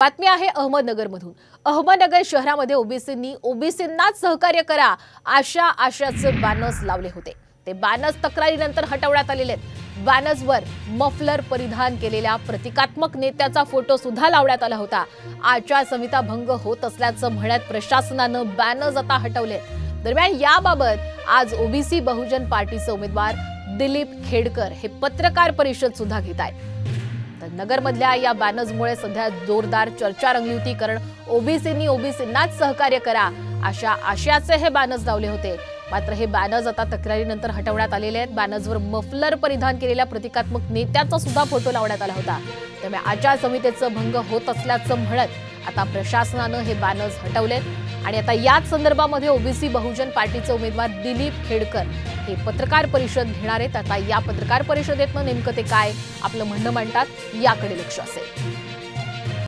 बातमी आहे अहमदनगरमधून। अहमदनगर शहरामध्ये ओबीसींनाच सहकार्य करा अशा आशयाचे बॅनर्स लावले होते। ते बॅनर्स तक्रारीनंतर हटवण्यात आलेले आहेत। बॅनर्सवर मफलर परिधान केलेल्या प्रतिकात्मक नेत्याचा फोटो सुद्धा लावण्यात आला होता। आचारसंहिता भंग होत असल्याचं म्हणत प्रशासनाने बॅनर्स आता हटवले। दरम्यान याबाबत आज ओबीसी बहुजन पार्टीचे उमेदवार दिलीप खेडकर हे पत्रकार परिषद सुद्धा घेत आहेत। नगरमधल्या या बॅनर्समुळे सध्या जोरदार चर्चा रंगली होती, कारण ओबीसींनाच सहकार्य करा अशा आशयाचे हे बॅनर्स लावले होते। मात्र हे बॅनर्स आता तक्रारीनंतर हटवण्यात आलेले आहेत। बॅनर्सवर मफलर परिधान केलेल्या प्रतिकात्मक नेत्याचा सुद्धा फोटो लावण्यात आला होता। त्यामुळे आचारसंहितेचा भंग होत असल्याचं म्हणत आता प्रशासनाने हे बॅनर्स हटवलेत आणि आता याच संदर्भामध्ये ओबीसी बहुजन पार्टीचे उमेदवार दिलीप खेडकर हे पत्रकार परिषद घेणार आहेत। आता या पत्रकार परिषदेतनं नेमकं ते काय आपलं म्हणणं मांडतात याकडे लक्ष असेल।